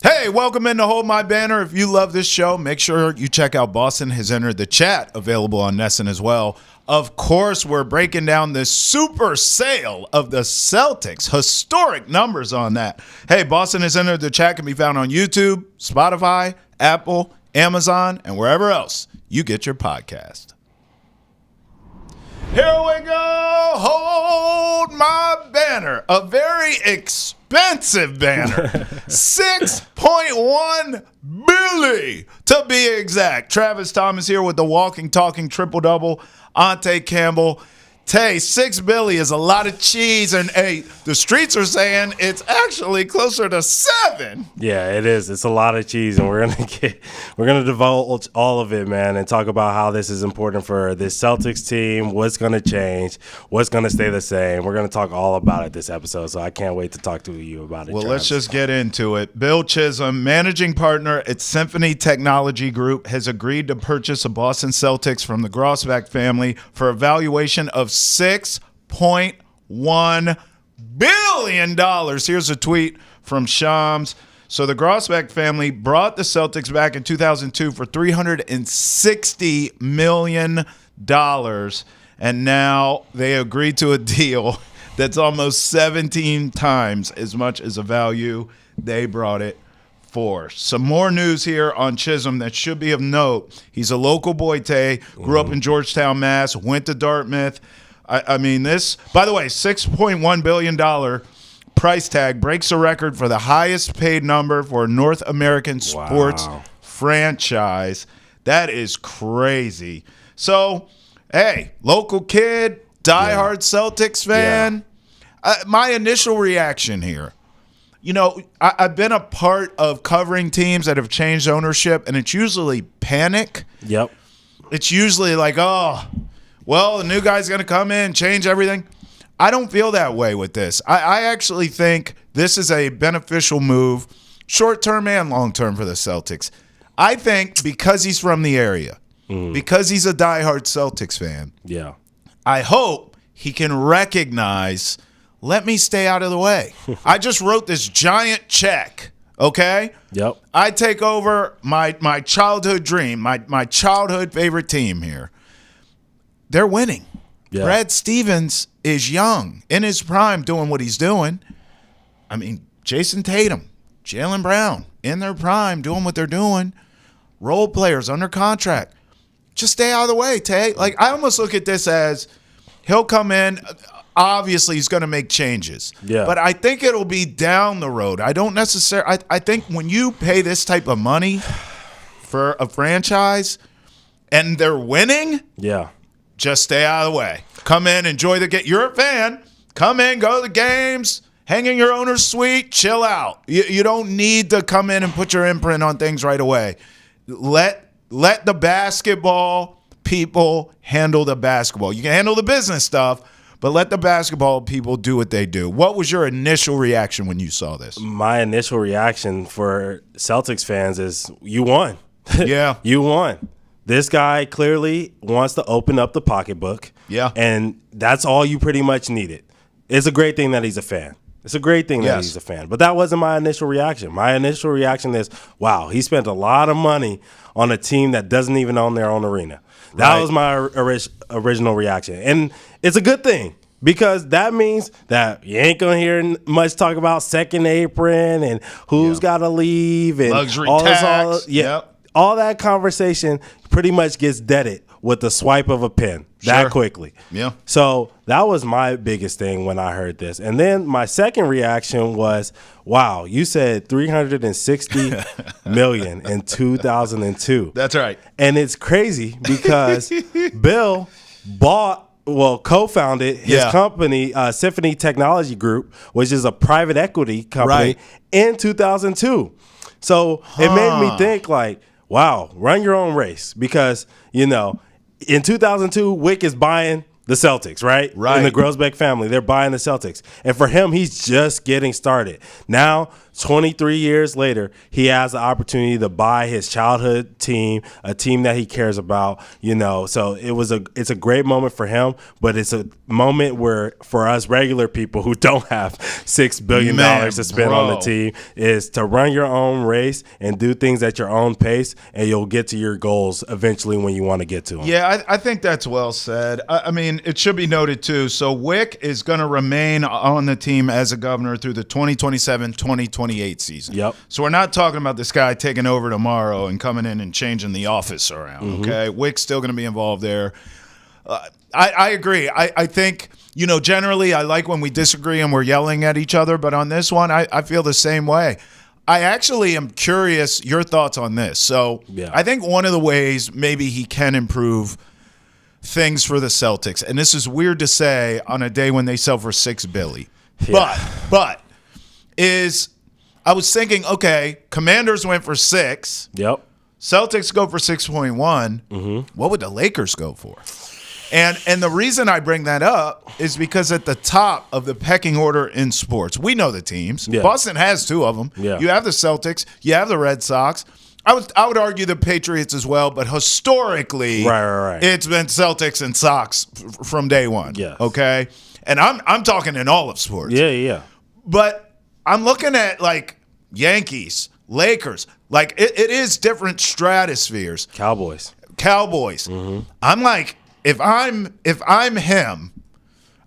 Hey, welcome into Hold My Banner. If you love this show, make sure you check out Boston Has Entered the Chat, available on Nesson as well. Of course, we're breaking down this super sale of the Celtics. Historic numbers on that. Hey, Boston Has Entered the Chat can be found on YouTube, Spotify, Apple, Amazon, and wherever else you get your podcast. Here we go. Hold my banner. A very expensive banner. $6.1 billion to be exact. Travis Thomas here with the walking, talking triple-double. Ante Campbell. Tay, $6 billion is a lot of cheese, and hey, the streets are saying it's actually closer to $7. Yeah, it is. It's a lot of cheese, and we're gonna divulge all of it, man, and talk about how this is important for this Celtics team. What's gonna change? What's gonna stay the same? We're gonna talk all about it this episode, so I can't wait to talk to you about it. Well, Travis. let's just get into it. Bill Chisholm, managing partner at Symphony Technology Group, has agreed to purchase the Boston Celtics from the Grousbeck family for a valuation of $6.1 billion. Here's a tweet from Shams. So the Grousbeck family brought the Celtics back in 2002 for $360 million, and now they agreed to a deal that's almost 17 times as much as the value they brought it for. Some more news here on Chisholm that should be of note. He's a local boy, Tay, grew up in Georgetown, Mass., went to Dartmouth. I mean, this, by the way, $6.1 billion price tag breaks a record for the highest paid number for a North American sports franchise. That is crazy. So, hey, local kid, diehard Celtics fan. My initial reaction here, you know, I've been a part of covering teams that have changed ownership, and it's usually panic. Yep. It's usually like, oh, well, the new guy's going to come in, change everything. I don't feel that way with this. I actually think this is a beneficial move, short-term and long-term for the Celtics. I think because he's from the area, because he's a diehard Celtics fan, I hope he can recognize, let me stay out of the way. I just wrote this giant check, okay? Yep. I take over my childhood dream, my childhood favorite team here. They're winning. Yeah. Brad Stevens is young, in his prime, doing what he's doing. I mean, Jason Tatum, Jaylen Brown, in their prime, doing what they're doing. Role players under contract. Just stay out of the way, Tay. Like, I almost look at this as he'll come in. Obviously, he's going to make changes. Yeah. But I think it'll be down the road. I don't necessarily – I think when you pay this type of money for a franchise and they're winning – just stay out of the way. Come in, enjoy the game. You're a fan. Come in, go to the games, hang in your owner's suite, chill out. You don't need to come in and put your imprint on things right away. Let the basketball people handle the basketball. You can handle the business stuff, but let the basketball people do what they do. What was your initial reaction when you saw this? My initial reaction for Celtics fans is you won. Yeah. You won. This guy clearly wants to open up the pocketbook. Yeah. And that's all you pretty much needed. It's a great thing that he's a fan. It's a great thing that he's a fan. But that wasn't my initial reaction. My initial reaction is, wow, he spent a lot of money on a team that doesn't even own their own arena. That was my original reaction. And it's a good thing because that means that you ain't going to hear much talk about second apron and who's got to leave and luxury all tax. This. All that conversation pretty much gets deaded with the swipe of a pen that quickly. Yeah. So that was my biggest thing when I heard this. And then my second reaction was, wow, you said $360 million in 2002. That's right. And it's crazy because Bill co-founded his company, Symphony Technology Group, which is a private equity company, in 2002. So it made me think like, wow, run your own race because, you know, in 2002, Wick is buying the Celtics, right? Right. In the Grousbeck family, they're buying the Celtics. And for him, he's just getting started. Now, 23 years later, he has the opportunity to buy his childhood team, a team that he cares about, So it's a great moment for him, but it's a moment where for us regular people who don't have $6 billion to spend on the team is to run your own race and do things at your own pace, and you'll get to your goals eventually when you want to get to them. Yeah, I think that's well said. I mean, it should be noted, too. So Wick is going to remain on the team as a governor through the 2027-2028 season. Yep. So we're not talking about this guy taking over tomorrow and coming in and changing the office around, okay? Wick's still going to be involved there. I agree. I think, generally I like when we disagree and we're yelling at each other, but on this one, I feel the same way. I actually am curious your thoughts on this. So I think one of the ways maybe he can improve things for the Celtics, and this is weird to say on a day when they sell for $6 billion, but is I was thinking, okay, Commanders went for 6. Yep. Celtics go for 6.1. What would the Lakers go for? And the reason I bring that up is because at the top of the pecking order in sports, we know the teams. Yeah. Boston has 2 of them. Yeah. You have the Celtics. You have the Red Sox. I would argue the Patriots as well, but historically, right. It's been Celtics and Sox from day one. Yeah. Okay. And I'm talking in all of sports. Yeah. But I'm looking at like Yankees, Lakers. Like it is different stratospheres. Cowboys. I'm like, if I'm him,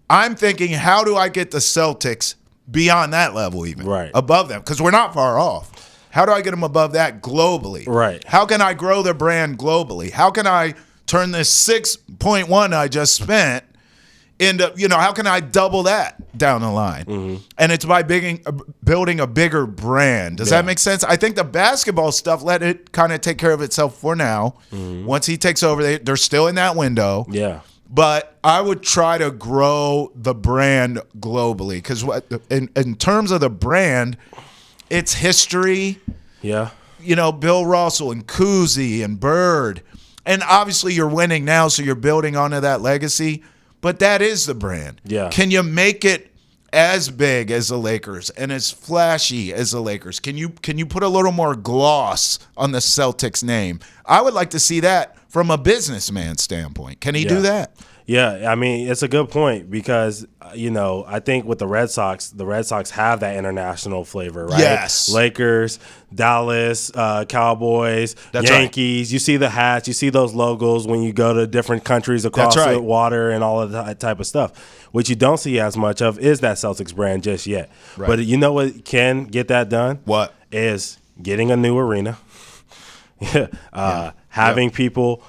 I'm thinking, how do I get the Celtics beyond that level, even above them? Because we're not far off. How do I get them above that globally? Right. How can I grow the brand globally? How can I turn this 6.1 I just spent into, how can I double that down the line? And it's by building a bigger brand. Does that make sense? I think the basketball stuff, let it kind of take care of itself for now. Once he takes over, they're still in that window. Yeah. But I would try to grow the brand globally because in terms of the brand, it's history. Yeah. Bill Russell and Cousy and Bird. And obviously you're winning now, so you're building onto that legacy. But that is the brand. Yeah. Can you make it as big as the Lakers and as flashy as the Lakers? Can you put a little more gloss on the Celtics name? I would like to see that from a businessman standpoint. Can he do that? Yeah, I mean, it's a good point because, I think with the Red Sox have that international flavor, right? Yes. Lakers, Dallas, Cowboys, Yankees. Right. You see the hats, you see those logos when you go to different countries across the water and all of that type of stuff. What you don't see as much of is that Celtics brand just yet. Right. But you know what can get that done? What? Is getting a new arena, having people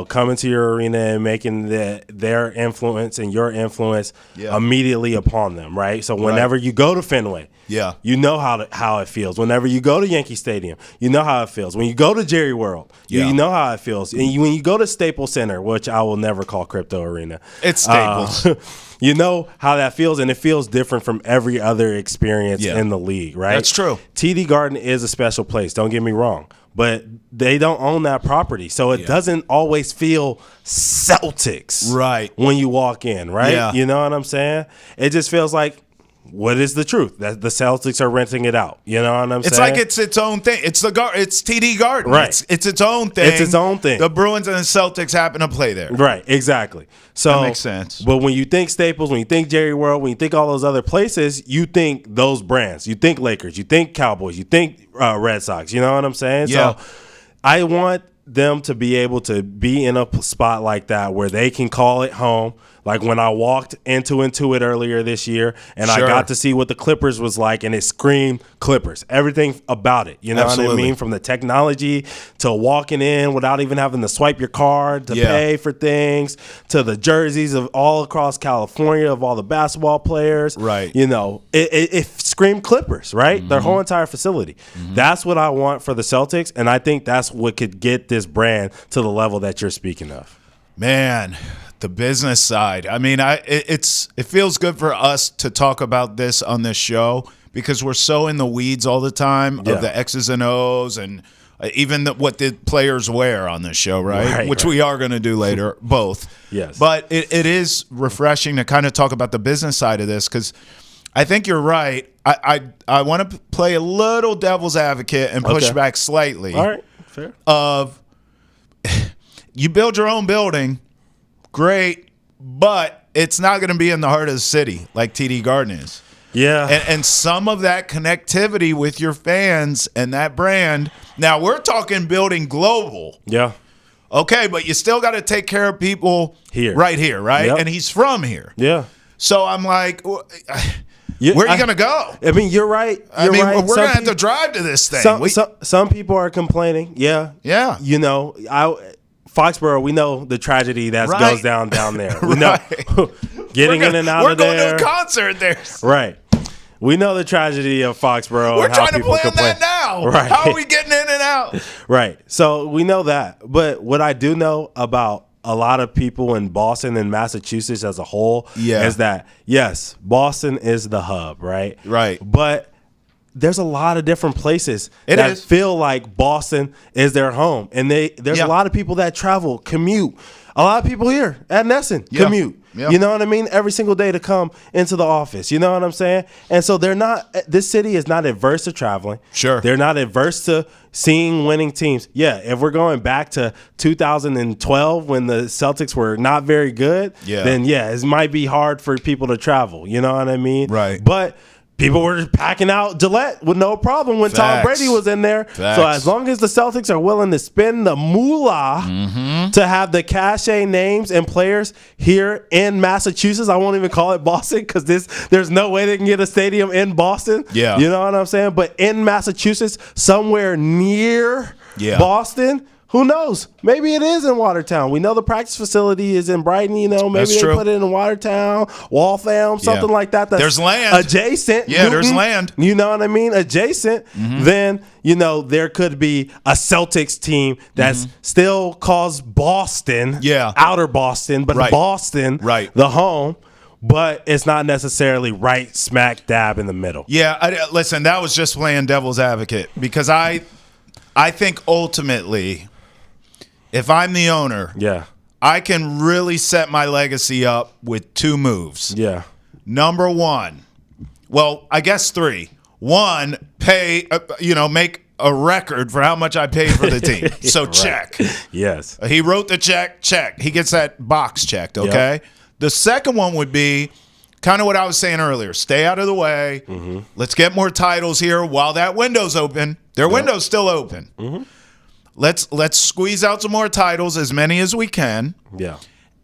come into your arena and making their influence and your influence immediately upon them, right? So whenever you go to Fenway, you know how it feels. Whenever you go to Yankee Stadium, you know how it feels. When you go to Jerry World, you know how it feels. And when you go to Staples Center, which I will never call Crypto Arena. It's Staples. You know how that feels, and it feels different from every other experience in the league, right? That's true. TD Garden is a special place, don't get me wrong. But they don't own that property, so it doesn't always feel Celtics when you walk in, right? Yeah. You know what I'm saying? It just feels like, what is the truth? That the Celtics are renting it out. You know what I'm saying? It's like it's its own thing. It's TD Garden. Right. It's its own thing. It's its own thing. The Bruins and the Celtics happen to play there. Right, exactly. So that makes sense. But when you think Staples, when you think Jerry World, when you think all those other places, you think those brands. You think Lakers, you think Cowboys, you think Red Sox. You know what I'm saying? Yeah. So I want them to be able to be in a spot like that where they can call it home. Like when I walked into Intuit earlier this year and I got to see what the Clippers was like, and it screamed Clippers. Everything about it. You know what I mean? From the technology to walking in without even having to swipe your card to pay for things, to the jerseys of all across California of all the basketball players. Right. It screamed Clippers, right? Their whole entire facility. That's what I want for the Celtics, and I think that's what could get this brand to the level that you're speaking of. Man, the business side. I mean, it feels good for us to talk about this on this show because we're so in the weeds all the time of the X's and O's and even what the players wear on this show, right? Which we are going to do later, both. Yes. But it is refreshing to kind of talk about the business side of this because I think you're right. I want to play a little devil's advocate and push back slightly. All right, fair. You build your own building, great, but it's not going to be in the heart of the city like TD Garden is. Yeah. And some of that connectivity with your fans and that brand. Now, we're talking building global. Yeah. Okay, but you still got to take care of people right here, right? Yep. And he's from here. Yeah. So I'm like, where are you going to go? I mean, you're right. We're going to have to drive to this thing. Some people are complaining. Yeah. Yeah. You know, Foxborough, we know the tragedy that goes down there. We know getting in and out of there. We're going to a concert there. Right. We know the tragedy of Foxborough. We're and how trying to plan that now. Right. How are we getting in and out? Right. So we know that. But what I do know about a lot of people in Boston and Massachusetts as a whole is that, yes, Boston is the hub, right? Right. But there's a lot of different places that feel like Boston is their home. And there's a lot of people that travel, commute. A lot of people here at Nesson commute. Yeah. You know what I mean? Every single day to come into the office. You know what I'm saying? And so this city is not adverse to traveling. Sure. They're not adverse to seeing winning teams. Yeah, if we're going back to 2012 when the Celtics were not very good, then it might be hard for people to travel. You know what I mean? Right. But people were packing out Gillette with no problem when Tom Brady was in there. So as long as the Celtics are willing to spend the moolah to have the cachet names and players here in Massachusetts, I won't even call it Boston because there's no way they can get a stadium in Boston. Yeah. You know what I'm saying? But in Massachusetts, somewhere near Boston, who knows? Maybe it is in Watertown. We know the practice facility is in Brighton. You know, maybe they put it in Watertown, Waltham, something like that. There's land adjacent. Yeah, there's land. You know what I mean? Adjacent. Then there could be a Celtics team that's still calls Boston, outer Boston, but Boston, the home. But it's not necessarily right smack dab in the middle. Yeah, listen, that was just playing devil's advocate because I think ultimately, if I'm the owner, I can really set my legacy up with two moves. Yeah. Number one, well, I guess three. One, pay, make a record for how much I paid for the team. So check. Yes. He wrote the check. He gets that box checked, okay? Yep. The second one would be kind of what I was saying earlier. Stay out of the way. Let's get more titles here while that window's open. Their window's still open. Let's squeeze out some more titles, as many as we can. Yeah.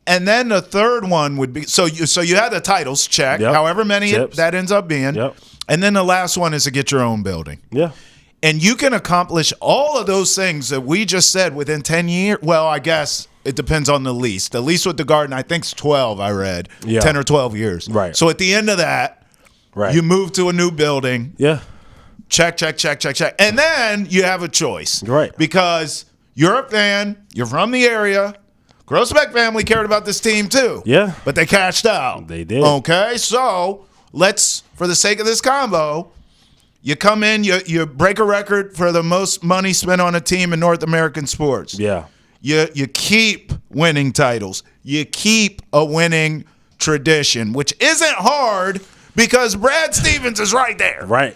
And then the third one would be so you had the titles check, however many that ends up being. Yep. And then the last one is to get your own building. Yeah. And you can accomplish all of those things that we just said within 10 years. Well, I guess it depends on the lease. The lease with the Garden, I think, is 12, I read. 10 or 12 years. Right. So at the end of that, you move to a new building. Yeah. Check. And then you have a choice. Right. Because you're a fan, you're from the area. Grousbeck family cared about this team too. Yeah. But they cashed out. They did. Okay, so let's, for the sake of this combo, you come in, you break a record for the most money spent on a team in North American sports. Yeah. You keep winning titles. You keep a winning tradition, which isn't hard because Brad Stevens is right there. Right.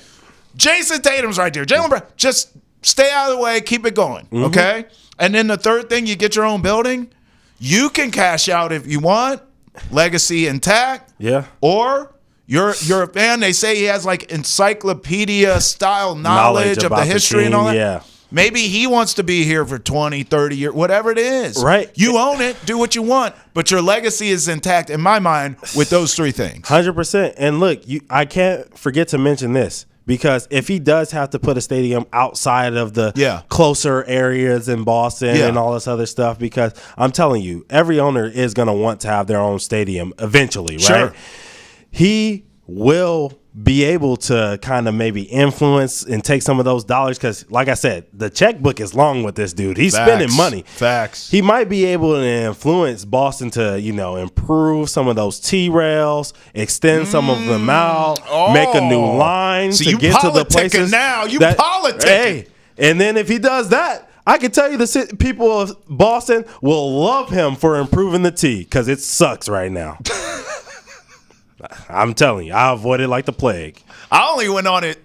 Jason Tatum's right there. Jalen Brown, just stay out of the way, keep it going, okay? And then the third thing, you get your own building. You can cash out if you want, legacy intact. Yeah. Or you're a fan. They say he has like encyclopedia-style knowledge of the history and all that. Yeah. Maybe he wants to be here for 20, 30 years, whatever it is. Right. You own it. Do what you want. But your legacy is intact, in my mind, with those three things. 100%. And look, I can't forget to mention this. Because if he does have to put a stadium outside of the closer areas in Boston and all this other stuff, because I'm telling you, every owner is going to want to have their own stadium eventually, right? Sure. He will be able to kind of maybe influence and take some of those dollars because, like I said, the checkbook is long with this dude. He's spending money. Facts. He might be able to influence Boston to, improve some of those T-rails, extend some of them out, make a new line so to get to the places. Now. You politicking. And then if he does that, I can tell you the people of Boston will love him for improving the tee because it sucks right now. I'm telling you, I avoid it like the plague. I only went on it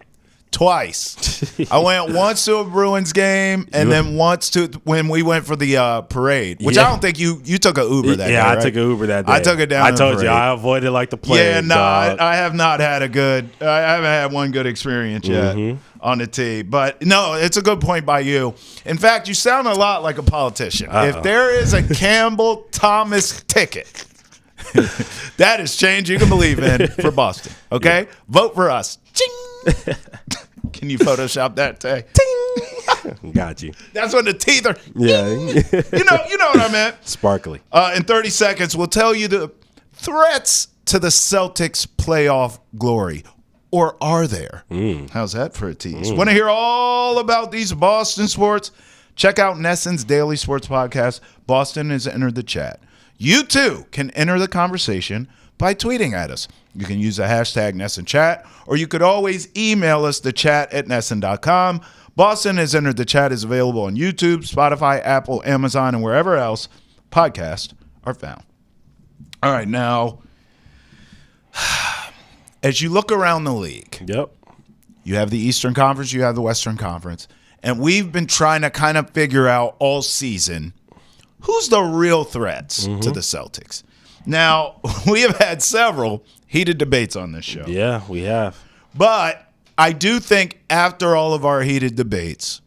twice. I went once to a Bruins game and then once to when we went for the parade, which I don't think you took an Uber that day. Yeah, I right? took an Uber that day. I took it down. I told you, I avoided like the plague. Yeah, no, I have not had I haven't had one good experience yet on the tee. But no, it's a good point by you. In fact, you sound a lot like a politician. If there is a Campbell Thomas ticket, that is change you can believe in for Boston. Okay? Yeah. Vote for us. Ching! Can you Photoshop that, Tay? Ting! Got you. That's when the teeth are. Yeah. you know what I meant. Sparkly. In 30 seconds, we'll tell you the threats to the Celtics' playoff glory. Or are there? How's that for a tease? Want to hear all about these Boston sports? Check out Nesson's Daily Sports Podcast. Boston has entered the chat. You, too, can enter the conversation by tweeting at us. You can use the hashtag NessonChat, or you could always email us, thechat@nesson.com. Boston has entered the chat is available on YouTube, Spotify, Apple, Amazon, and wherever else podcasts are found. All right, now, as you look around the league, you have the Eastern Conference, you have the Western Conference, and we've been trying to kind of figure out all season who's the real threats to the Celtics. Now, we have had several heated debates on this show. Yeah, we have. But I do think after all of our heated debates,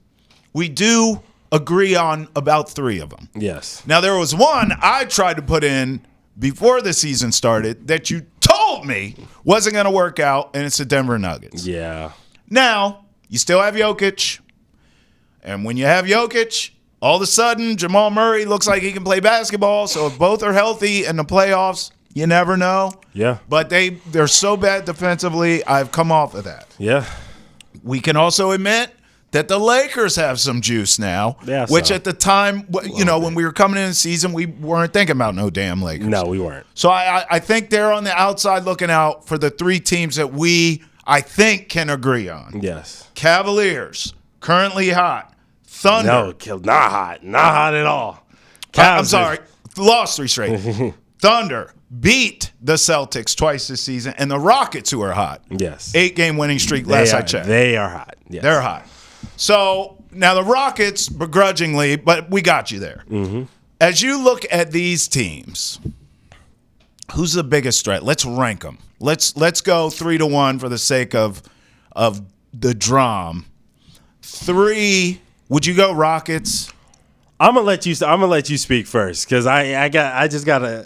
we do agree on about 3 of them. Yes. Now, there was one I tried to put in before the season started that you told me wasn't going to work out, and it's the Denver Nuggets. Yeah. Now, you still have Jokic. And when you have Jokic, all of a sudden, Jamal Murray looks like he can play basketball. So if both are healthy in the playoffs, you never know. Yeah. But they're so bad defensively, I've come off of that. Yeah. We can also admit that the Lakers have some juice now, which at the time, when we were coming in the season, we weren't thinking about no damn Lakers. No, we weren't. So I think they're on the outside looking out for the 3 teams that I think, can agree on. Yes. Cavaliers, currently hot. Thunder. No, not hot. Not hot at all. I'm sorry. Lost 3 straight. Thunder beat the Celtics twice this season, and the Rockets, who are hot. Yes. 8-game winning streak last I checked. They are hot. Yes. They're hot. So now the Rockets, begrudgingly, but we got you there. As you look at these teams, who's the biggest threat? Let's rank them. Let's go 3-1 for the sake of the drum. 3. Would you go Rockets? I'm gonna let you speak first because I just gotta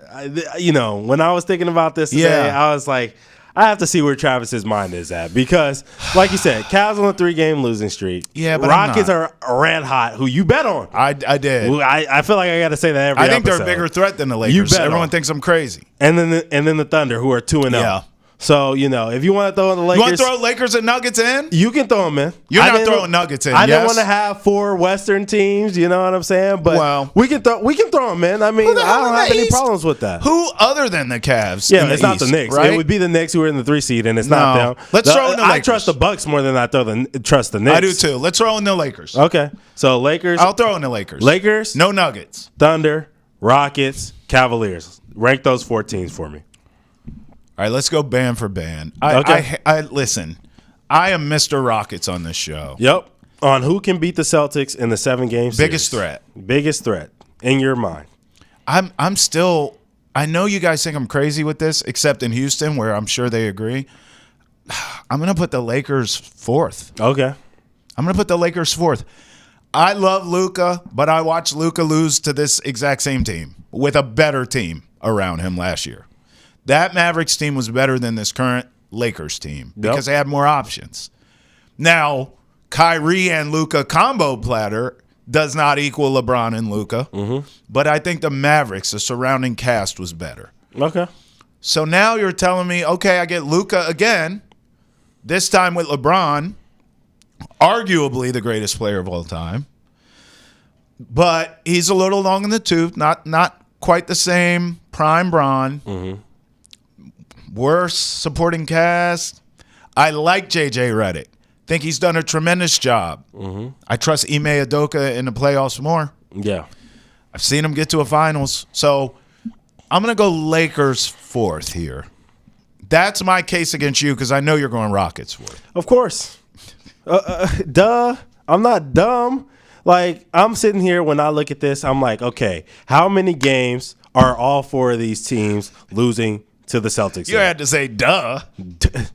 when I was thinking about this today, I was like, I have to see where Travis's mind is at because, like you said, Cavs on a 3-game losing streak. Yeah, but Rockets are red hot. Who you bet on? I did. I feel like I got to say that every episode. I think they're a bigger threat than the Lakers. You bet Everyone thinks I'm crazy. And then the Thunder, who are 2-0. Yeah. So, if you want to throw in the Lakers. You want to throw Lakers and Nuggets in? You can throw them in. You're not throwing Nuggets in, I didn't want to have 4 Western teams, you know what I'm saying? But we can throw them in. I mean, I don't have any problems with that. Who other than the Cavs? Yeah, it's not the Knicks. Right? It would be the Knicks who are in the 3 seed, and it's not them. Let's throw in the Lakers. I trust the Bucks more than I trust the Knicks. I do too. Let's throw in the Lakers. Okay. So, Lakers. I'll throw in the Lakers. Lakers. No Nuggets. Thunder. Rockets. Cavaliers. Rank those 4 teams for me. All right, let's go band for band. Listen, I am Mr. Rockets on this show. Yep. On who can beat the Celtics in the 7-game series. Biggest threat in your mind. I'm still – I know you guys think I'm crazy with this, except in Houston where I'm sure they agree. I'm going to put the Lakers 4th. Okay. I'm going to put the Lakers 4th. I love Luka, but I watched Luka lose to this exact same team with a better team around him last year. That Mavericks team was better than this current Lakers team because they had more options. Now, Kyrie and Luka combo platter does not equal LeBron and Luka, but I think the Mavericks, the surrounding cast, was better. Okay. So now you're telling me, okay, I get Luka again, this time with LeBron, arguably the greatest player of all time, but he's a little long in the tooth, not quite the same prime Bron. Worse supporting cast. I like JJ Redick. Think he's done a tremendous job. Mm-hmm. I trust Ime Udoka in the playoffs more. Yeah. I've seen him get to a finals. So I'm going to go Lakers fourth here. That's my case against you because I know you're going Rockets fourth. Of course. Duh. I'm not dumb. Like, I'm sitting here when I look at this, I'm like, okay, how many games are all four of these teams losing to the Celtics? You had to say duh.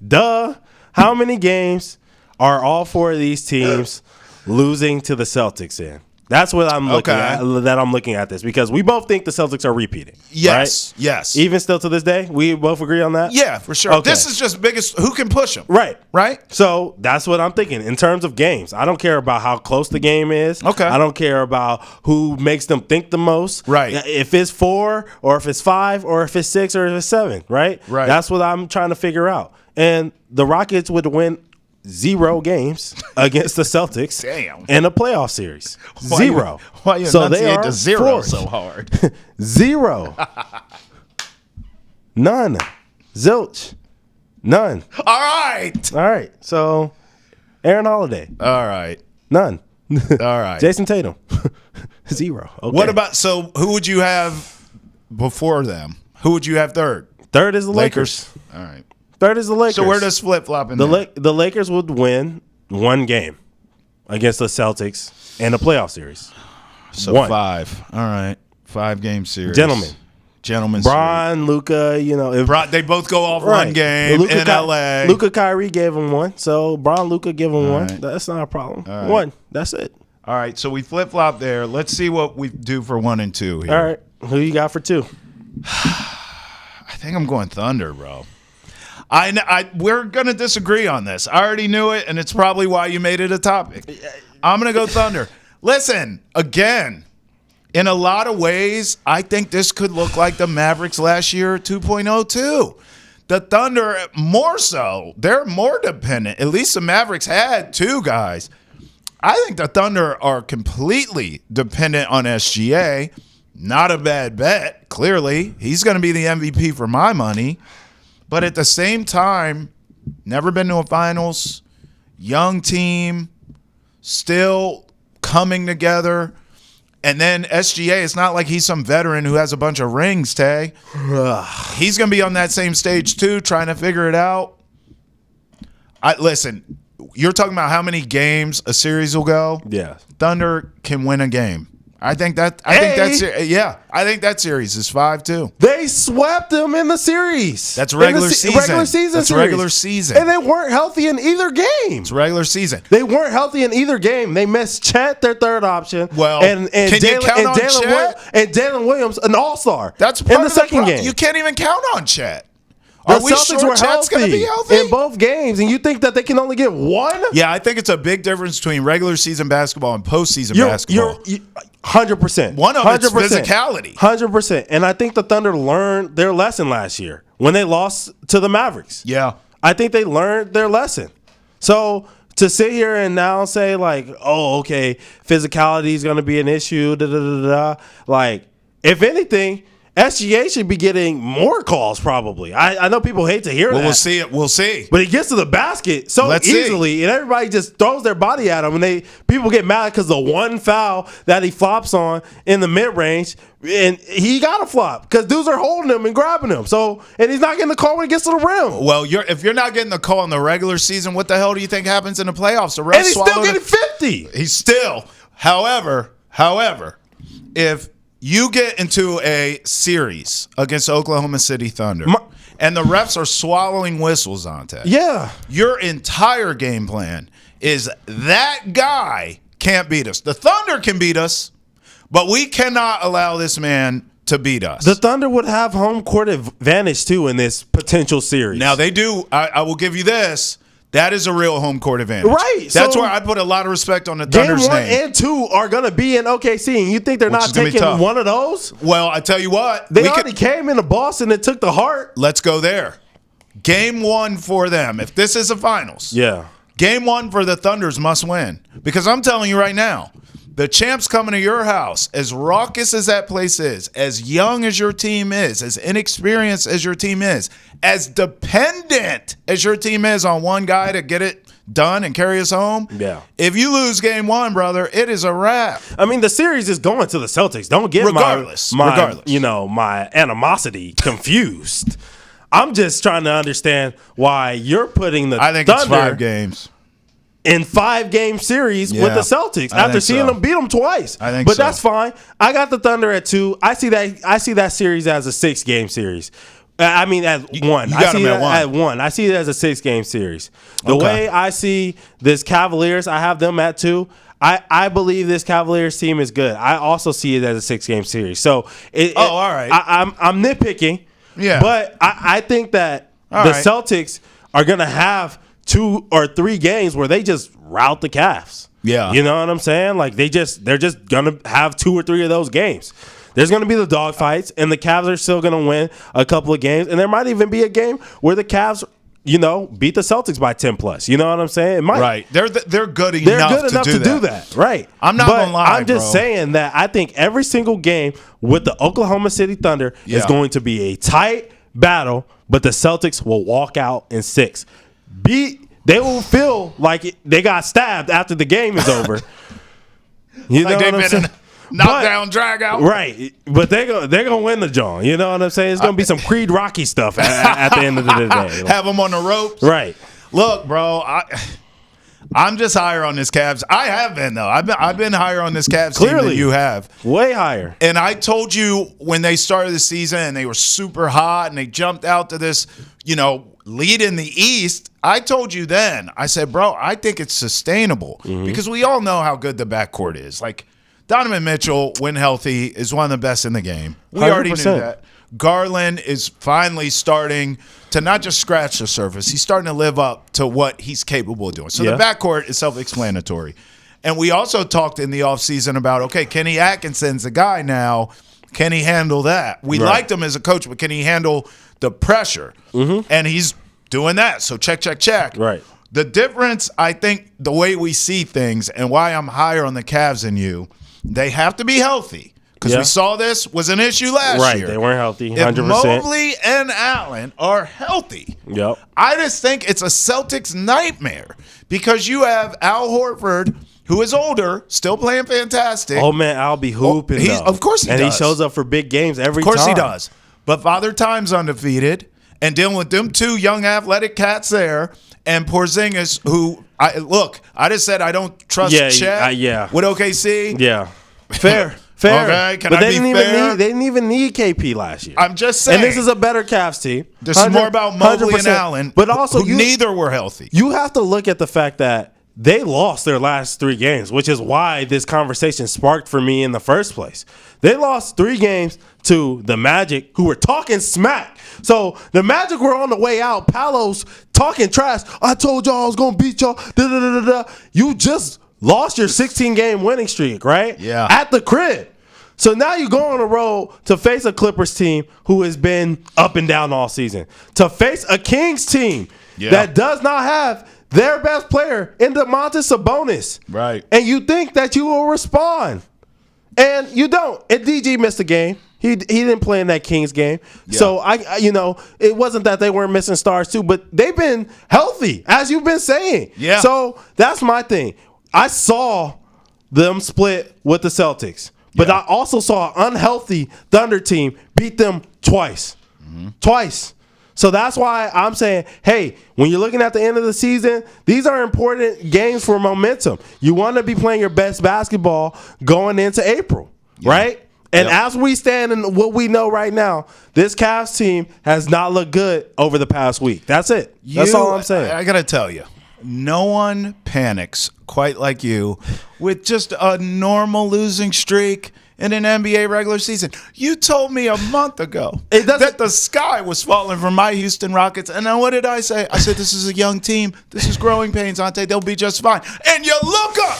Duh. How many games are all four of these teams losing to the Celtics in? That's what I'm looking at. I'm looking at this because we both think the Celtics are repeating. Yes, right? yes. Even still to this day, we both agree on that. Yeah, for sure. Okay. This is just biggest. Who can push them? Right. So that's what I'm thinking in terms of games. I don't care about how close the game is. Okay. I don't care about who makes them think the most. Right. If it's 4 or if it's 5 or if it's 6 or if it's 7. Right. That's what I'm trying to figure out. And the Rockets would win 0 games against the Celtics in a playoff series. 0. Why you so they are to 0 fourth. So hard? 0. None. Zilch. None. All right. So Aaron Holiday. All right. None. All right. Jason Tatum. 0. Okay. What about, so who would you have before them? Who would you have third? Third is the Lakers. All right. Third is the Lakers. So where does flip-flop in the Lakers would win 1 game against the Celtics in a playoff series. So 1. 5. All right. 5-game series. Gentlemen. Bron, Luka, they both go off 1 game in LA. Luka, Kyrie gave him 1. So Bron, Luka give him 1. Right. That's not a problem. Right. 1. That's it. All right. So we flip-flop there. Let's see what we do for 1 and 2 here. All right. Who you got for 2? I think I'm going Thunder, bro. We're going to disagree on this. I already knew it, and it's probably why you made it a topic. I'm going to go Thunder. Listen, again, in a lot of ways, I think this could look like the Mavericks last year 2.0 too. The Thunder, more so, they're more dependent. At least the Mavericks had 2 guys. I think the Thunder are completely dependent on SGA. Not a bad bet, clearly. He's going to be the MVP for my money. But at the same time, never been to a finals, young team, still coming together. And then SGA, it's not like he's some veteran who has a bunch of rings, Tay. He's going to be on that same stage too, trying to figure it out. Listen, you're talking about how many games a series will go? Yeah. Thunder can win a game. I think that series is 5-2. They swept them in the series. That's regular season. That's series. Regular season. And they weren't healthy in either game. It's regular season. They weren't healthy in either game. They missed Chet, their third option. Well, and can you count on Chet? And Jalen Williams, an all-star. That's part in the second game. You can't even count on Chet. The Celtics were healthy in both games, and you think that they can only get 1? Yeah, I think it's a big difference between regular season basketball and postseason basketball. 100%. One of it's physicality. 100%. And I think the Thunder learned their lesson last year when they lost to the Mavericks. Yeah. I think they learned their lesson. So to sit here and now say like, oh, okay, physicality is going to be an issue, like, if anything, SGA should be getting more calls probably. I know people hate to hear that. We'll see it. We'll see. But he gets to the basket so easily, and everybody just throws their body at him, and people get mad because the one foul that he flops on in the mid-range, and he got a flop because dudes are holding him and grabbing him. So, and he's not getting the call when he gets to the rim. Well, if you're not getting the call in the regular season, what the hell do you think happens in the playoffs? The refs and he's still getting 50. He's still. However, if you get into a series against Oklahoma City Thunder, and the refs are swallowing whistles on that. Yeah. Your entire game plan is that guy can't beat us. The Thunder can beat us, but we cannot allow this man to beat us. The Thunder would have home court advantage, too, in this potential series. Now, they do. I will give you this. That is a real home court advantage. Right. That's where I put a lot of respect on the Thunder's name. Game 1 and 2 are going to be in OKC, and you think they're not taking one of those? Well, I tell you what. They already came into Boston and took the heart. Let's go there. Game 1 for them. If this is a finals. Yeah. Game 1 for the Thunders must win. Because I'm telling you right now, the champs coming to your house, as raucous as that place is, as young as your team is, as inexperienced as your team is, as dependent as your team is on one guy to get it done and carry us home. Yeah. If you lose game one, brother, it is a wrap. I mean, the series is going to the Celtics. Don't get regardless. my animosity confused. I'm just trying to understand why you're putting the Thunder it's 5 games. In 5-game series with the Celtics after seeing them beat them twice. But that's fine. I got the Thunder at 2. I see that series as a 6-game series. I mean, at 1. I see it at 1. I see it as a 6-game series. The way I see this Cavaliers, I have them at 2. I believe this Cavaliers team is good. I also see it as a 6-game series. So, all right. I'm nitpicking. Yeah. But I think that Celtics are going to have 2 or 3 games where they just rout the Cavs. Yeah. You know what I'm saying? Like they're just going to have 2 or 3 of those games. There's going to be the dogfights, and the Cavs are still going to win a couple of games. And there might even be a game where the Cavs, beat the Celtics by 10+. You know what I'm saying? It might. Right. They're good enough to do that. Right. I'm not going to lie, I'm just saying that I think every single game with the Oklahoma City Thunder is going to be a tight battle, but the Celtics will walk out in 6. They will feel like they got stabbed after the game is over. You know what I'm saying? Knockdown, drag out. Right. But they're gonna win the joint. You know what I'm saying? It's going to be some Creed Rocky stuff at the end of the day. Have them on the ropes. Right. Look, bro, I'm just higher on this Cavs. I have been, though. I've been higher on this Cavs team than you have. Way higher. And I told you when they started the season and they were super hot and they jumped out to this, lead in the East, I told you then, I said, bro, I think it's sustainable because we all know how good the backcourt is. Like, Donovan Mitchell, when healthy, is one of the best in the game. We 100%. Already knew that. Garland is finally starting to not just scratch the surface. He's starting to live up to what he's capable of doing. So the backcourt is self-explanatory. And we also talked in the offseason about, okay, Kenny Atkinson's the guy now. Can he handle that? We liked him as a coach, but can he handle the pressure? And he's doing that. So check. Right. The difference, I think, the way we see things and why I'm higher on the Cavs than you, they have to be healthy. Because we saw this was an issue last year. Right, they weren't healthy, 100%. If Mobley and Allen are healthy, I just think it's a Celtics nightmare because you have Al Horford, who is older, still playing fantastic. Oh, man, I'll be hooping, Of course he does. And he shows up for big games every time. Of course he does. But Father Time's undefeated, and dealing with them 2 young athletic cats there, and Porzingis, who, I just said I don't trust Chet with OKC. Yeah. Fair. Okay, but they didn't even need KP last year. I'm just saying. And this is a better Cavs team. This is more about Mobley and Allen, but also neither were healthy. You have to look at the fact that they lost their last 3 games, which is why this conversation sparked for me in the first place. They lost 3 games to the Magic, who were talking smack. So the Magic were on the way out. Palos talking trash. I told y'all I was going to beat y'all. You just lost your 16-game winning streak, right? Yeah. At the crib. So now you go on the road to face a Clippers team who has been up and down all season. To face a Kings team that does not have their best player in Domantas Sabonis. Right. And you think that you will respond. And you don't. And DG missed a game. He didn't play in that Kings game. Yeah. So, it wasn't that they weren't missing stars too, but they've been healthy, as you've been saying. Yeah. So, that's my thing. I saw them split with the Celtics, but I also saw an unhealthy Thunder team beat them twice. Twice. So that's why I'm saying, hey, when you're looking at the end of the season, these are important games for momentum. You want to be playing your best basketball going into April, right? And as we stand in what we know right now, this Cavs team has not looked good over the past week. That's it. That's all I'm saying. I got to tell you, no one panics quite like you with just a normal losing streak in an NBA regular season. You told me a month ago that the sky was falling for my Houston Rockets. And then what did I say? I said, this is a young team. This is growing pains, Ante. They'll be just fine. And you look up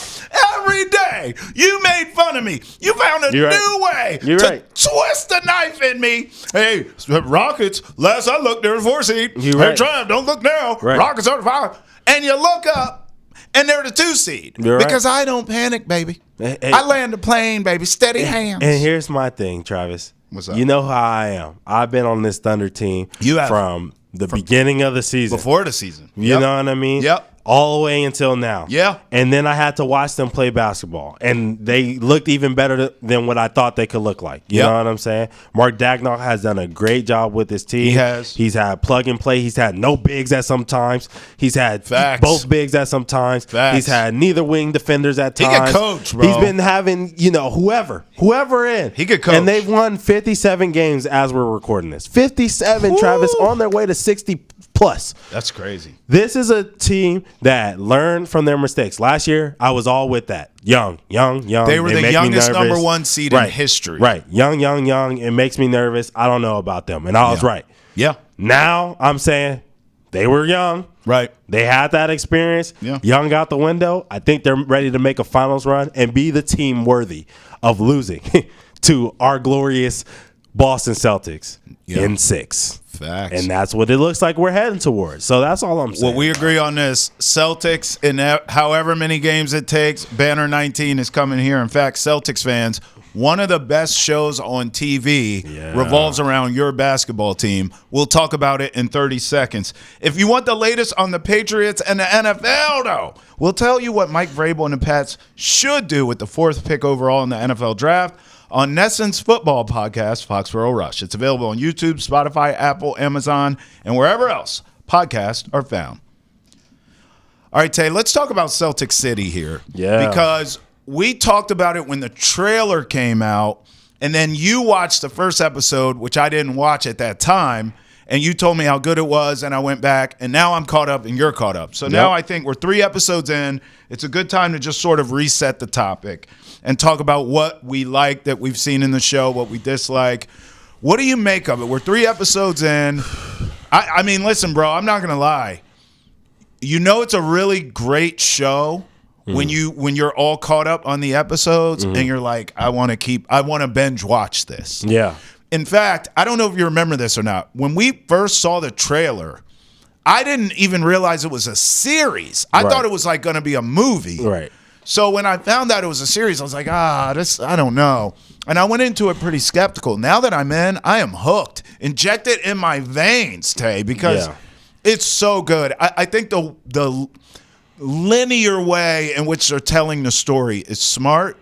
every day. You made fun of me. You found a new way to twist the knife in me. Hey, Rockets, last I looked, they're 4 seed. They're trying. Don't look now. Rockets are 5. And you look up, and they're the 2 seed. Because I don't panic, baby. Hey, I land the plane, baby. Steady hands. And here's my thing, Travis. What's up? You know how I am. I've been on this Thunder team from the beginning of the season. Before the season. You know what I mean? Yep. all the way until now. Yeah. And then I had to watch them play basketball. And they looked even better than what I thought they could look like. You know what I'm saying? Mark Daigneault has done a great job with his team. He has. He's had plug and play. He's had no bigs at some times. He's had both bigs at some times. He's had neither wing defenders at times. He could coach, bro. He's been having, whoever in. He could coach. And they've won 57 games as we're recording this. 57, Travis, on their way to 60 plus. That's crazy. This is a team that learned from their mistakes. Last year, I was all with that. Young. They were the youngest number one seed in history. Right. Young. It makes me nervous. I don't know about them. And I was right. Yeah. Now I'm saying they were young. Right. They had that experience. Yeah. Young out the window. I think they're ready to make a finals run and be the team worthy of losing to our glorious Boston Celtics in 6. Facts. And that's what it looks like we're heading towards. So that's all I'm saying. Well, we agree on this. Celtics, in however many games it takes, Banner 19 is coming here. In fact, Celtics fans, one of the best shows on TV revolves around your basketball team. We'll talk about it in 30 seconds. If you want the latest on the Patriots and the NFL, though, we'll tell you what Mike Vrabel and the Pats should do with the 4th pick overall in the NFL draft on Nesson's football podcast, Foxborough Rush. It's available on YouTube, Spotify, Apple, Amazon, and wherever else podcasts are found. All right, Tay, let's talk about Celtic City here. Yeah. Because we talked about it when the trailer came out, and then you watched the first episode, which I didn't watch at that time, and you told me how good it was, and I went back, and now I'm caught up, and you're caught up. So now I think we're 3 episodes in. It's a good time to just sort of reset the topic and talk about what we like that we've seen in the show, what we dislike. What do you make of it? We're 3 episodes in. I mean, listen, bro, I'm not going to lie. You know it's a really great show when you're all caught up on the episodes and you're like, I want to binge watch this. Yeah. In fact, I don't know if you remember this or not. When we first saw the trailer, I didn't even realize it was a series. I thought it was like going to be a movie. Right. So when I found out it was a series, I was like, this, I don't know. And I went into it pretty skeptical. Now that I'm in, I am hooked. Inject it in my veins, Tay, because it's so good. I think the linear way in which they're telling the story is smart,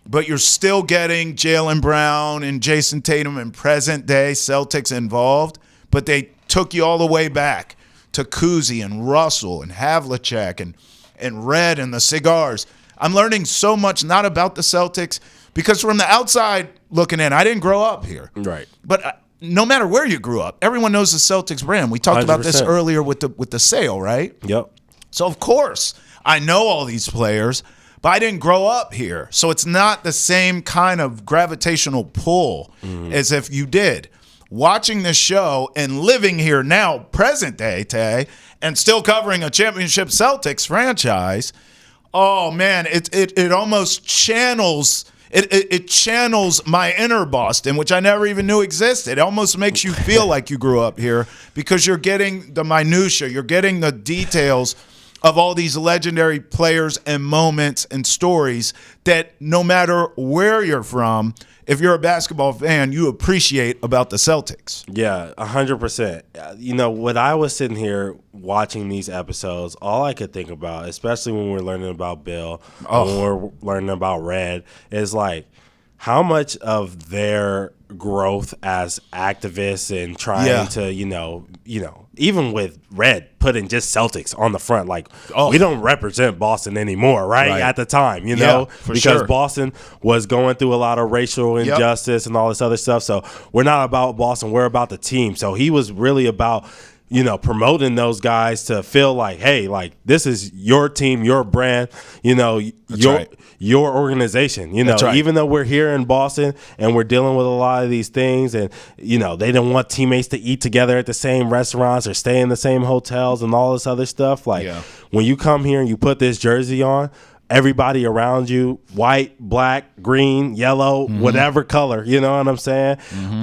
but you're still getting Jaylen Brown and Jason Tatum and present-day Celtics involved, but they took you all the way back to Kuzi and Russell and Havlicek and Red and the cigars. I'm learning so much not about the Celtics because from the outside looking in, I didn't grow up here. Right. But no matter where you grew up, everyone knows the Celtics brand. We talked 100%. About this earlier with the sale, right? Yep. So, of course, I know all these players, but I didn't grow up here. So it's not the same kind of gravitational pull as if you did. Watching this show and living here now, present day, Tay, and still covering a championship Celtics franchise, oh man, it almost channels it channels my inner Boston, which I never even knew existed. It almost makes you feel like you grew up here because you're getting the minutia, you're getting the details of all these legendary players and moments and stories that no matter where you're from, if you're a basketball fan, you appreciate about the Celtics. Yeah, 100%. You know, when I was sitting here watching these episodes, all I could think about, especially when we're learning about Bill, when we're learning about Red, is like how much of their growth as activists and trying to, you know, even with Red putting just Celtics on the front, like we don't represent Boston anymore, right? At the time, you know, because Boston was going through a lot of racial injustice and all this other stuff. So we're not about Boston, we're about the team. So he was really about, you know, promoting those guys to feel like, hey, like this is your team, your brand, you know, your organization, you know, even though we're here in Boston and we're dealing with a lot of these things and, you know, they don't want teammates to eat together at the same restaurants or stay in the same hotels and all this other stuff. Like when you come here and you put this jersey on, everybody around you, white, black, green, yellow, whatever color, you know what I'm saying,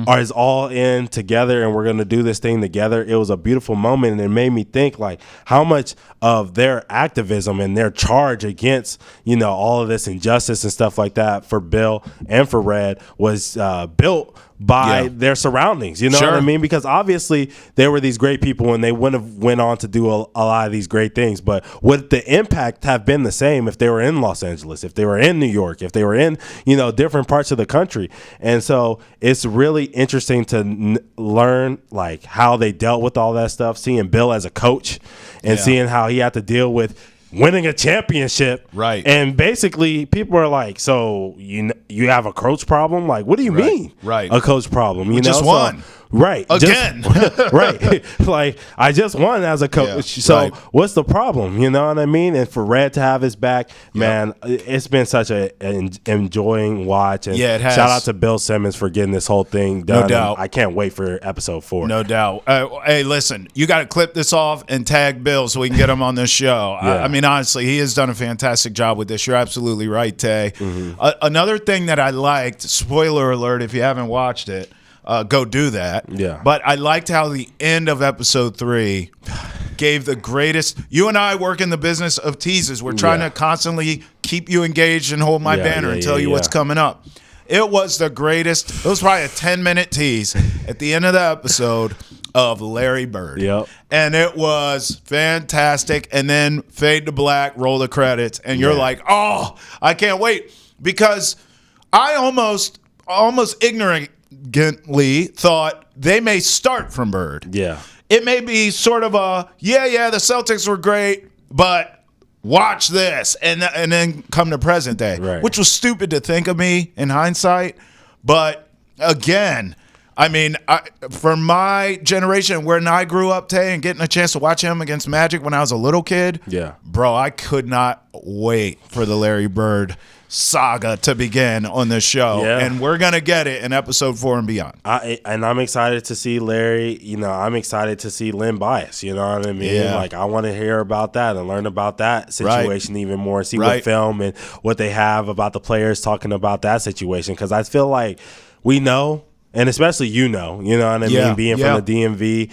is all in together and we're going to do this thing together. It was a beautiful moment and it made me think like how much of their activism and their charge against, you know, all of this injustice and stuff like that for Bill and for Red was built by their surroundings. You know what I mean? Because obviously they were these great people and they wouldn't have went on to do a lot of these great things. But would the impact have been the same if they were in Los Angeles, if they were in New York, if they were in, different parts of the country? And so it's really interesting to learn like how they dealt with all that stuff, seeing Bill as a coach and seeing how he had to deal with winning a championship. Right. And basically people are like, so you have a coach problem? Like, what do you mean? Right. A coach problem? You just won. Right. Again. Right. Like, I just won as a coach. So what's the problem? You know what I mean? And for Red to have his back, man, it's been such an enjoying watch. And it has. Shout out to Bill Simmons for getting this whole thing done. No doubt. I can't wait for episode 4. No doubt. Hey, listen, you got to clip this off and tag Bill so we can get him on this show. I mean, honestly, he has done a fantastic job with this. You're absolutely right, Tay. Another thing that I liked, spoiler alert if you haven't watched it, go do that. Yeah. But I liked how the end of episode 3 gave the greatest. You and I work in the business of teases. We're trying to constantly keep you engaged and hold my banner and tell you what's coming up. It was the greatest. It was probably a 10-minute tease at the end of the episode of Larry Bird. Yep. And it was fantastic. And then fade to black, roll the credits. And you're like, oh, I can't wait. Because I almost ignorantly thought they may start from Bird. Yeah. It may be sort of a, the Celtics were great, but watch this. And then come to present day, which was stupid to think of me in hindsight. But again, I mean, for my generation, when I grew up, Tay, and getting a chance to watch him against Magic when I was a little kid, bro, I could not wait for the Larry Bird saga to begin on this show, and we're gonna get it in episode 4 and beyond. I'm excited to see Larry. I'm excited to see Len Bias. You know what I mean? Like, I want to hear about that and learn about that situation even more. See what film and what they have about the players talking about that situation, because I feel like we know, and especially you know what I mean. Being from the DMV,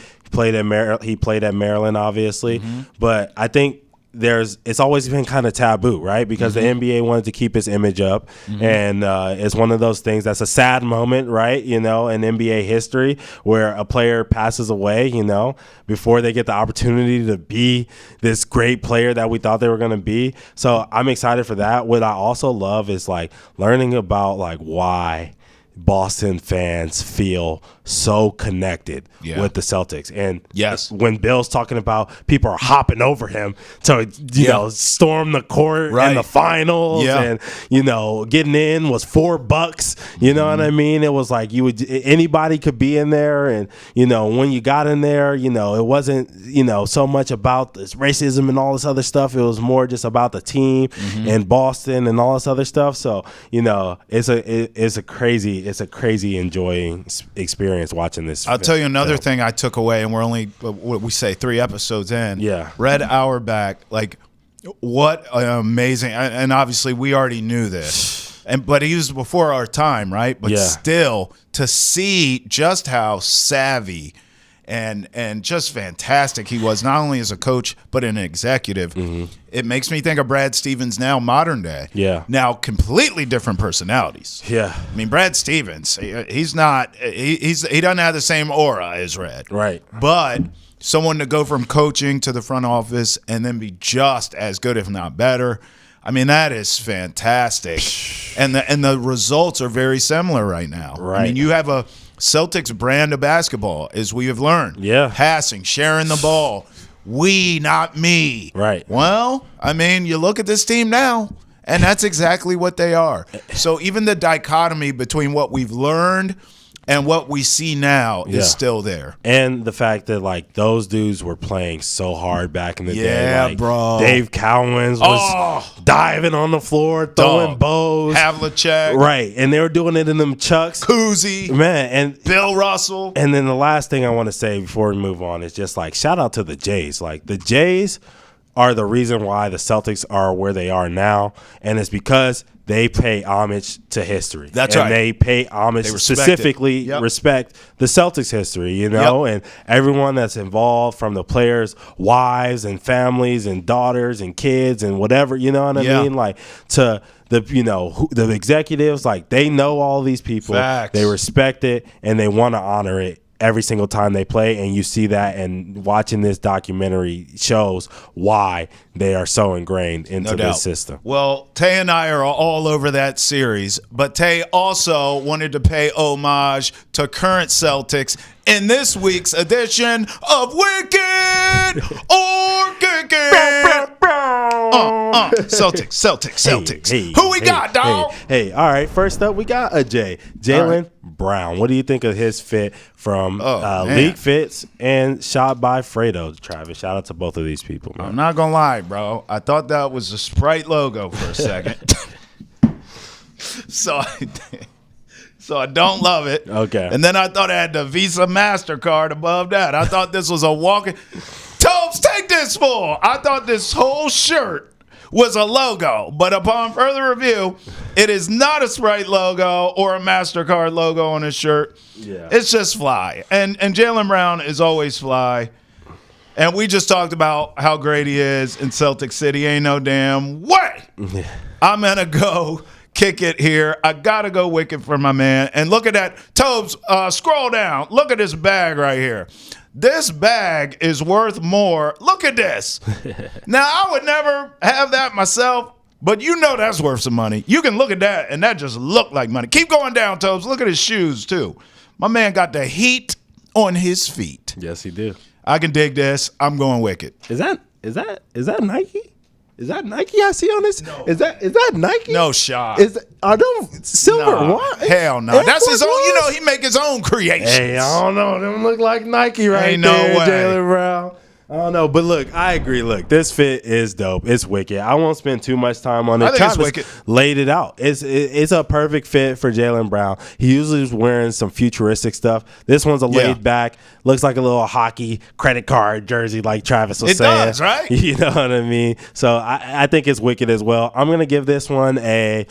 he played at Maryland, obviously, but I think it's always been kind of taboo, right? Because the NBA wanted to keep its image up, and it's one of those things that's a sad moment, right? In NBA history, where a player passes away, before they get the opportunity to be this great player that we thought they were going to be. So I'm excited for that. What I also love is like learning about like why Boston fans feel so connected with the Celtics. And when Bill's talking about people are hopping over him to storm the court in the finals, and getting in was $4. You know what I mean? It was like anybody could be in there, and when you got in there, it wasn't so much about this racism and all this other stuff. It was more just about the team and Boston and all this other stuff. So it's a crazy enjoying experience watching this. I'll tell you another thing I took away, and we're only, what we say, 3 episodes in. Red Auerbach, like, what an amazing, and obviously we already knew this, but he was before our time, right? But still, to see just how savvy and just fantastic he was, not only as a coach but an executive. It makes me think of Brad Stevens now, modern day. Now, completely different personalities. I mean, Brad Stevens, he's not, he doesn't have the same aura as Red. Right. But someone to go from coaching to the front office and then be just as good, if not better. I mean, that is fantastic. And the results are very similar right now. I mean, you have a Celtics brand of basketball, as we have learned. Passing, sharing the ball. We, not me. Right. Well, I mean, you look at this team now, and that's exactly what they are. So even the dichotomy between what we've learned and what we see now is still there. And the fact that, like, those dudes were playing so hard back in the day. Like, bro. Dave Cowens was diving on the floor, throwing bows. Havlicek. Right. And they were doing it in them chucks. Kuzi. Man. And Bill Russell. And then the last thing I want to say before we move on is just, like, shout out to the Jays. Like, the Jays are the reason why the Celtics are where they are now, and it's because they pay homage to history. That's right. And they pay homage, specifically respect the Celtics history, you know, and everyone that's involved, from the players' wives and families and daughters and kids and whatever, you know what I mean? Like, to the, you know, the executives, like, they know all these people. Facts. They respect it, and they want to honor it every single time they play, and you see that, and watching this documentary shows why they are so ingrained into this system. Well, Tay and I are all over that series, but Tay also wanted to pay homage to current Celtics in this week's edition of Wicked or Kickin'. Celtics. Hey, Who we got, dog? Hey, all right. First up, we got a Jaylen Brown. What do you think of his fit from League Fits and Shot by Fredo, Travis? Shout out to both of these people, man. I'm not going to lie, bro. I thought that was a Sprite logo for a second. So I don't love it. Okay. And then I thought I had the Visa MasterCard above that. I thought this was a walking. Tobes, take this for. I thought this whole shirt was a logo, but upon further review, it is not a Sprite logo or a MasterCard logo on his shirt. Yeah. It's just fly. And Jaylen Brown is always fly. And we just talked about how great he is in Celtic City. Ain't no damn way. Yeah. I'm going to go kick it here. I got to go Wicked for my man. And look at that. Tobes, scroll down. Look at this bag right here. This bag is worth more. Look at this. Now, I would never have that myself, but you know that's worth some money. You can look at that, and that just looked like money. Keep going down, Tobes. Look at his shoes, too. My man got the heat on his feet. Yes, he do. I can dig this. I'm going Wicked. Is that Nike? Is that Nike I see on this? No. Is that Nike? No shot. Are them silver? What? Hell no. That's his own. You know, he make his own creations. Hey, I don't know. Them look like Nike right Ain't there, no way. Jaylen Brown. I don't know, but look, I agree. Look, this fit is dope. It's wicked. I won't spend too much time on it. I think it's wicked. Laid it out. It's a perfect fit for Jaylen Brown. He usually is wearing some futuristic stuff. This one's a laid back, looks like a little hockey credit card jersey, like Travis was saying. It does, right? You know what I mean? So I think it's wicked as well. I'm gonna give this one a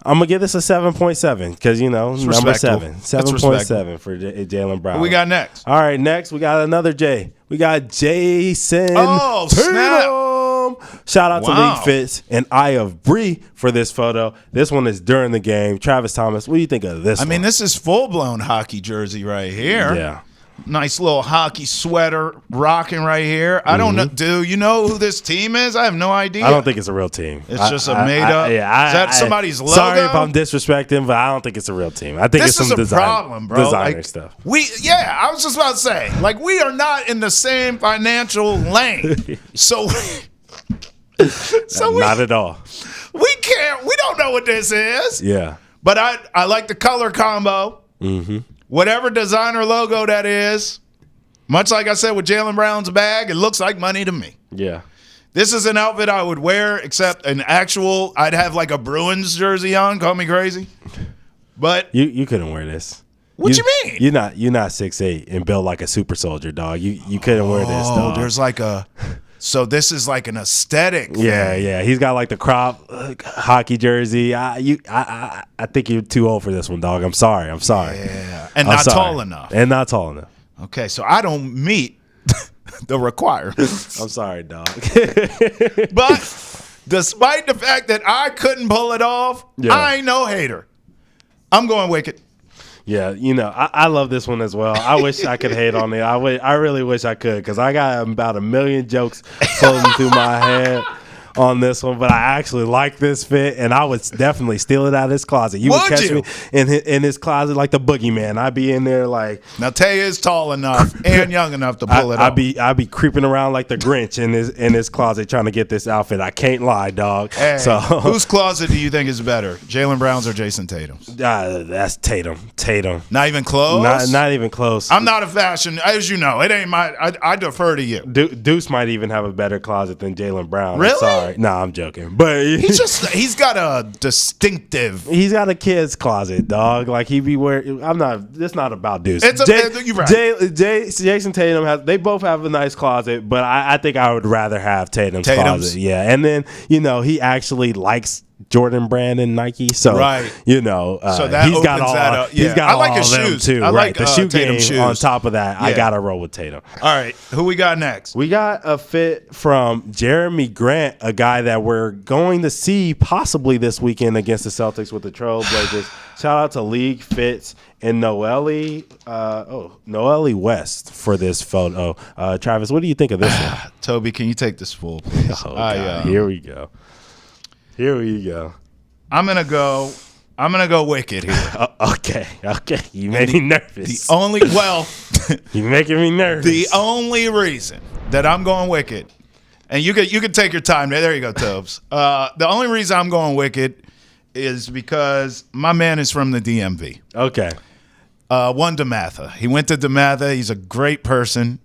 7.7 because, you know, number 7. 7.7 for Jaylen Brown. What we got next? All right, next we got another J. We got Jason. Oh, snap. Shout out to League Fits and Eye of Bree for this photo. This one is during the game. Travis Thomas, what do you think of this one? I mean, this is full-blown hockey jersey right here. Yeah. Nice little hockey sweater rocking right here. I don't know. Do you know who this team is? I have no idea. I don't think it's a real team. It's just a made-up. Is that somebody's logo? Sorry if I'm disrespecting, but I don't think it's a real team. I think it's some designer stuff. I was just about to say, like, we are not in the same financial lane. So not at all. We don't know what this is. Yeah. But I like the color combo. Mm-hmm. Whatever designer logo that is, much like I said with Jaylen Brown's bag, it looks like money to me. Yeah. This is an outfit I would wear, except I'd have like a Bruins jersey on. Call me crazy. But you couldn't wear this. What you mean? You're not 6'8" and built like a super soldier, dog. You couldn't wear this, dog. There's like so this is like an aesthetic thing. Yeah. He's got like the crop hockey jersey. I think you're too old for this one, dog. I'm sorry. Yeah. And not tall enough. Okay, so I don't meet the requirements. I'm sorry, dog. But despite the fact that I couldn't pull it off, I ain't no hater. I'm going Wicked. Yeah, you know, I love this one as well. I wish I could hate on it. I really wish I could because I got about a million jokes floating through my head on this one, but I actually like this fit, and I would definitely steal it out of his closet. You would catch me in his closet like the boogeyman. I'd be in there like. Now Tay is tall enough and young enough to pull it off. I'd be creeping around like the Grinch in his closet trying to get this outfit. I can't lie, dog. Hey, so whose closet do you think is better, Jaylen Brown's or Jason Tatum's? That's Tatum. Not even close. Not even close. I'm not a fashion, as you know. It ain't my. I defer to you. Deuce might even have a better closet than Jaylen Brown. Really? sorry. No, I'm joking. But he's got a distinctive. He's got a kid's closet, dog. Like he be wearing. It's not about dudes. You're right. Jason Tatum they both have a nice closet, but I think I would rather have Tatum's closet. Yeah, and then he actually likes Jordan Brand and Nike, so right. So that he's got all that up. Yeah. he's got I like all his of them shoes. too. I like the shoe Tatum game shoes. on top of that. I gotta roll with Tatum. All right, who we got next? We got a fit from Jeremy Grant, a guy that we're going to see possibly this weekend against the Celtics with the Trailblazers. Shout out to League Fits and Noelle West for this photo. Travis, what do you think of this one? Toby, can you take this full, please? Oh, God. Here we go. I'm gonna go Wicked here. Okay. You made me nervous. You're making me nervous. The only reason that I'm going Wicked, and you can take your time. There you go, Tobes. The only reason I'm going Wicked is because my man is from the DMV. Okay. One DeMatha. He went to DeMatha. He's a great person.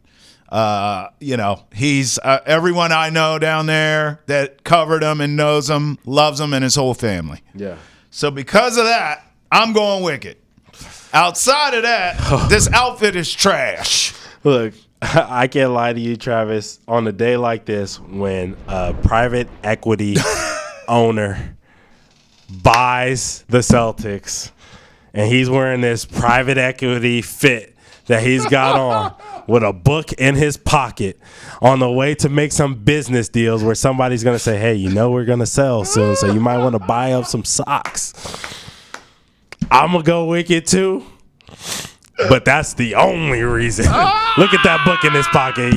He's everyone I know down there that covered him and knows him, loves him, and his whole family. Yeah. So because of that, I'm going Wicked. Outside of that, this outfit is trash. Look, I can't lie to you, Travis. On a day like this, when a private equity owner buys the Celtics and he's wearing this private equity fit that he's got on with a book in his pocket on the way to make some business deals where somebody's going to say, hey, we're going to sell soon, so you might want to buy up some socks. I'm going to go Wicked too, but that's the only reason. Look at that book in his pocket.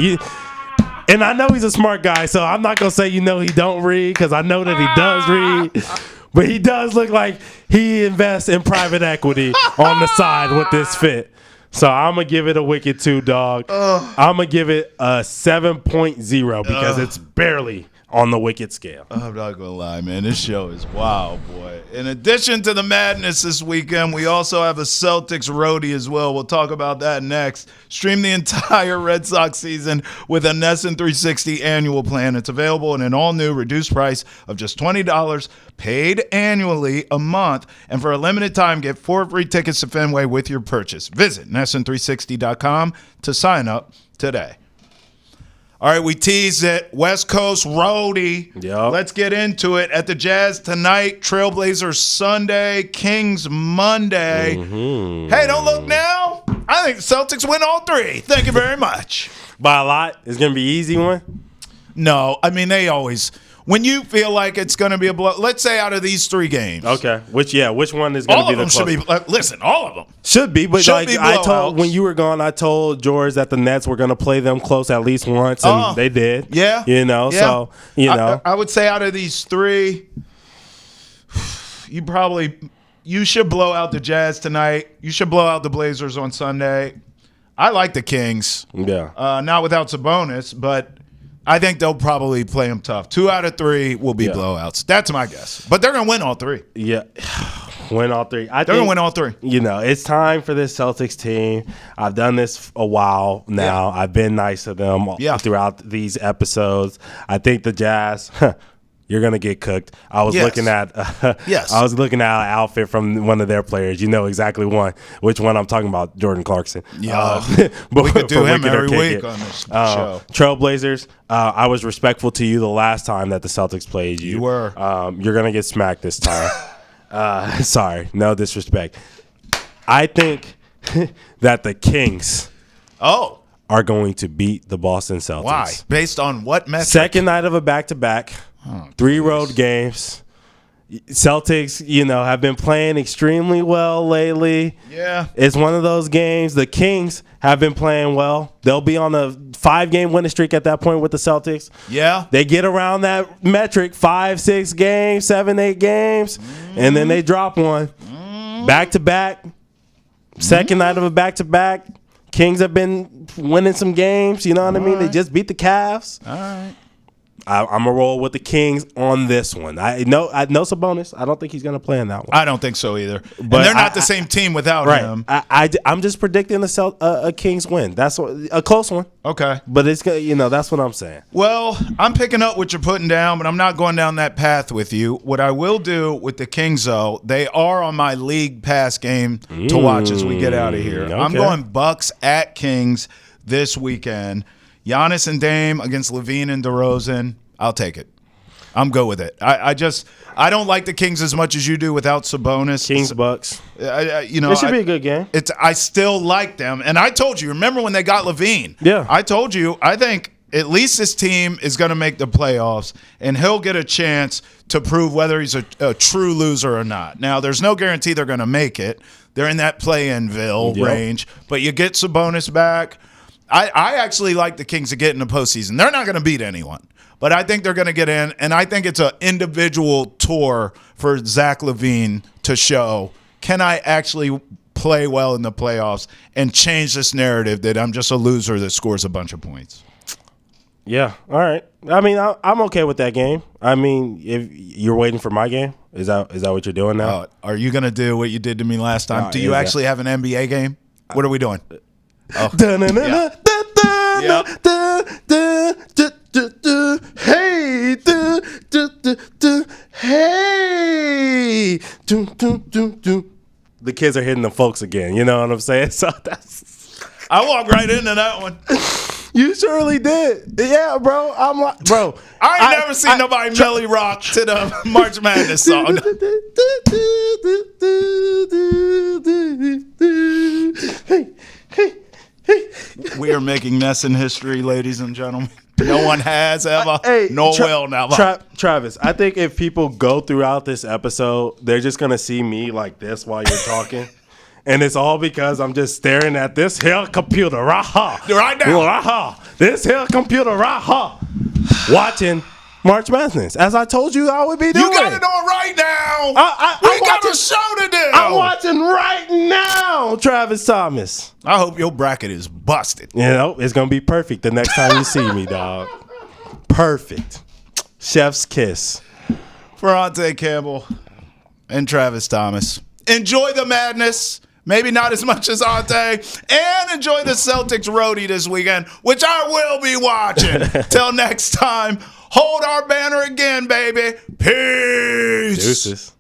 And I know he's a smart guy, so I'm not going to say he don't read, because I know that he does read. But he does look like he invests in private equity on the side with this fit. So I'm going to give it a Wicked 2, dog. I'm going to give it a 7.0 because it's barely on the Wicked scale. I'm not going to lie, man. This show is wow, boy. In addition to the madness this weekend, we also have a Celtics roadie as well. We'll talk about that next. Stream the entire Red Sox season with a NESN 360 annual plan. It's available at an all-new reduced price of just $20, paid annually a month. And for a limited time, get 4 free tickets to Fenway with your purchase. Visit NESN360.com to sign up today. All right, we teased it. West Coast roadie. Yep. Let's get into it. At the Jazz tonight, Trailblazers Sunday, Kings Monday. Mm-hmm. Hey, don't look now. I think the Celtics win all 3. Thank you very much. By a lot? It's going to be an easy one? No, I mean, they always – when you feel like it's going to be a blow – let's say out of these 3 games. Okay. Which one is going to be the closest? All of them should be – listen, all of them. Should be, but should be I told when you were gone, I told George that the Nets were going to play them close at least once, and they did. Yeah. So, I would say out of these 3, you should blow out the Jazz tonight. You should blow out the Blazers on Sunday. I like the Kings. Yeah. Not without Sabonis, but I think they'll probably play them tough. 2 out of 3 will be blowouts. That's my guess. But they're going to win all 3. Yeah. Win all 3. They're going to win all 3. It's time for this Celtics team. I've done this a while now. Yeah. I've been nice to them throughout these episodes. I think the Jazz, you're going to get cooked. I was looking at an outfit from one of their players. You know exactly which one I'm talking about, Jordan Clarkson. Yeah. We could do him every week on this show. Trailblazers, I was respectful to you the last time that the Celtics played you. You were. You're going to get smacked this time. Sorry, no disrespect. I think that the Kings are going to beat the Boston Celtics. Why? Based on what metric? Second night of a back-to-back, 3 road games. Celtics, have been playing extremely well lately. Yeah. It's one of those games. The Kings have been playing well. They'll be on a 5-game winning streak at that point with the Celtics. Yeah. They get around that metric, 5, 6 games, 7, 8 games, and then they drop one. Back-to-back, second night of a back-to-back. Kings have been winning some games. You know what I mean? They just beat the Cavs. All right. I'm gonna roll with the Kings on this one. I know Sabonis. I don't think he's gonna play in that one. I don't think so either. But and they're not the same team without him. I'm just predicting a Kings win. That's a close one. Okay, but it's that's what I'm saying. Well, I'm picking up what you're putting down, but I'm not going down that path with you. What I will do with the Kings, though, they are on my league pass game to watch as we get out of here. Okay. I'm going Bucks at Kings this weekend. Giannis and Dame against Levine and DeRozan. I'll take it. I'm good with it. I don't like the Kings as much as you do without Sabonis. Kings Bucks. It should be a good game. I still like them, and I told you. Remember when they got Levine? Yeah. I told you. I think at least this team is going to make the playoffs, and he'll get a chance to prove whether he's a true loser or not. Now, there's no guarantee they're going to make it. They're in that play-in-ville range, but you get Sabonis back. I actually like the Kings to get in the postseason. They're not going to beat anyone, but I think they're going to get in, and I think it's an individual tour for Zach LaVine to show, can I actually play well in the playoffs and change this narrative that I'm just a loser that scores a bunch of points? Yeah, all right. I mean, I'm okay with that game. I mean, if you're waiting for my game, is that what you're doing now? Are you going to do what you did to me last time? Do you actually have an NBA game? What are we doing? Oh. Hey, hey. The kids are hitting the folks again. You know what I'm saying? So I walked right into that one. You surely did. Yeah, bro. I'm like, bro. I ain't never seen nobody belly rock to the March Madness song. We are making Nesson history, ladies and gentlemen. No one has ever. Will never. Travis, I think if people go throughout this episode, they're just going to see me like this while you're talking. And it's all because I'm just staring at this here computer. Right now. This here computer. Watching March Madness. As I told you I would be doing. You got it on right now. We got a show to do. I'm watching right now, Travis Thomas. I hope your bracket is busted. You know, it's going to be perfect the next time you see me, dog. Perfect. Chef's kiss. For Ante Campbell and Travis Thomas. Enjoy the madness. Maybe not as much as Ante. And enjoy the Celtics roadie this weekend, which I will be watching. Till next time, hold our banner again, baby. Peace. Deuces.